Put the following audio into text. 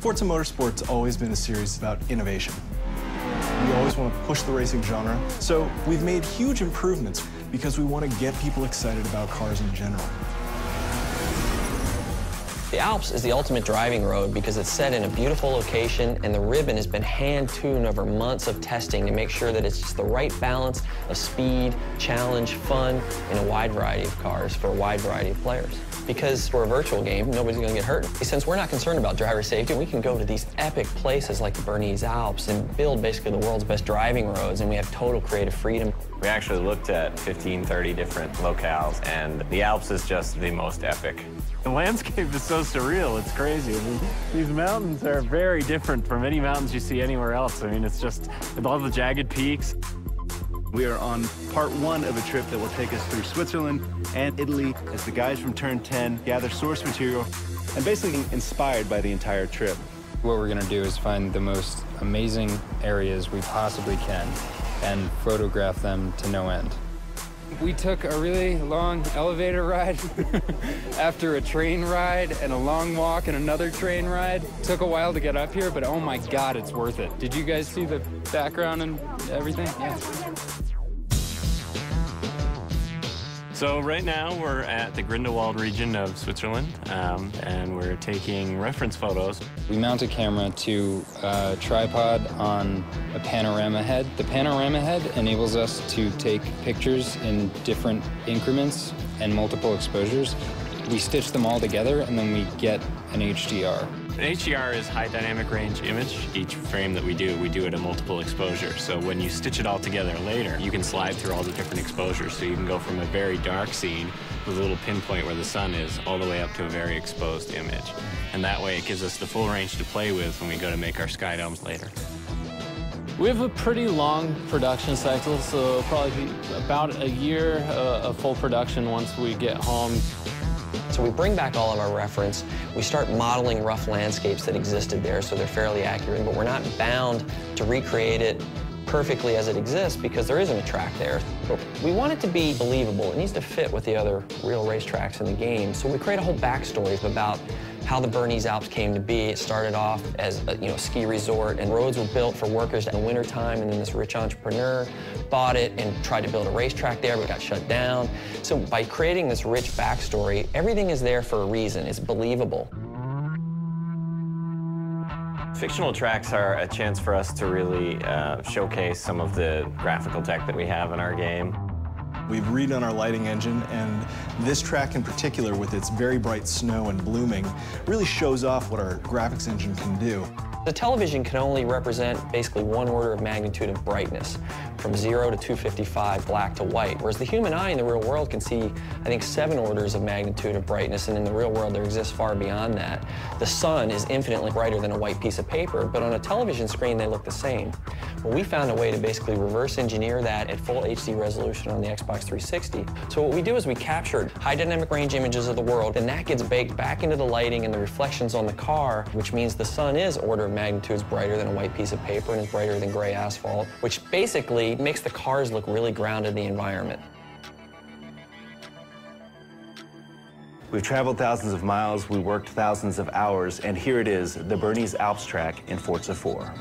Forza Motorsport's always been a series about innovation. We always want to push the racing genre, so we've made huge improvements because we want to get people excited about cars in general. The Alps is the ultimate driving road because it's set in a beautiful location and the ribbon has been hand-tuned over months of testing to make sure that it's just the right balance of speed, challenge, fun, in a wide variety of cars for a wide variety of players. Because for a virtual game, nobody's going to get hurt. Since we're not concerned about driver safety, we can go to these epic places like the Bernese Alps and build basically the world's best driving roads, and we have total creative freedom. We actually looked at 15, 30 different locales, and the Alps is just the most epic. The landscape is so surreal, it's crazy. I mean, these mountains are very different from any mountains you see anywhere else. I mean, it's just, with all the jagged peaks. We are on part one of a trip that will take us through Switzerland and Italy as the guys from Turn 10 gather source material and basically inspired by the entire trip. What we're going to do is find the most amazing areas we possibly can and photograph them to no end. We took a really long elevator ride after a train ride and a long walk and another train ride. Took a while to get up here, but oh my God, it's worth it. Did you guys see the background and everything? Yeah. So right now we're at the Grindelwald region of Switzerland, and we're taking reference photos. We mount a camera to a tripod on a panorama head. The panorama head enables us to take pictures in different increments and multiple exposures. We stitch them all together, and then we get an HDR. An HDR is high dynamic range image. Each frame that we do at a multiple exposure. So when you stitch it all together later, you can slide through all the different exposures. So you can go from a very dark scene with a little pinpoint where the sun is all the way up to a very exposed image. And that way it gives us the full range to play with when we go to make our sky domes later. We have a pretty long production cycle, so probably about a year of full production once we get home. So we bring back all of our reference, we start modeling rough landscapes that existed there so they're fairly accurate, but we're not bound to recreate it perfectly as it exists because there isn't a track there. But we want it to be believable. It needs to fit with the other real racetracks in the game. So we create a whole backstory about how the Bernese Alps came to be. It started off as a ski resort, and roads were built for workers in the wintertime, and then this rich entrepreneur bought it and tried to build a racetrack there, but got shut down. So by creating this rich backstory, everything is there for a reason. It's believable. Fictional tracks are a chance for us to really showcase some of the graphical tech that we have in our game. We've redone our lighting engine, and this track in particular, with its very bright snow and blooming, really shows off what our graphics engine can do. The television can only represent basically one order of magnitude of brightness, from 0 to 255, black to white, whereas the human eye in the real world can see, I think, 7 orders of magnitude of brightness, and in the real world there exists far beyond that. The sun is infinitely brighter than a white piece of paper, but on a television screen they look the same. Well, we found a way to basically reverse engineer that at full HD resolution on the Xbox 360. So what we do is we captured high dynamic range images of the world, and that gets baked back into the lighting and the reflections on the car, which means the sun is order of magnitudes brighter than a white piece of paper and is brighter than gray asphalt, which basically makes the cars look really grounded in the environment. We've traveled thousands of miles, we worked thousands of hours, and here it is, the Bernese Alps track in Forza 4.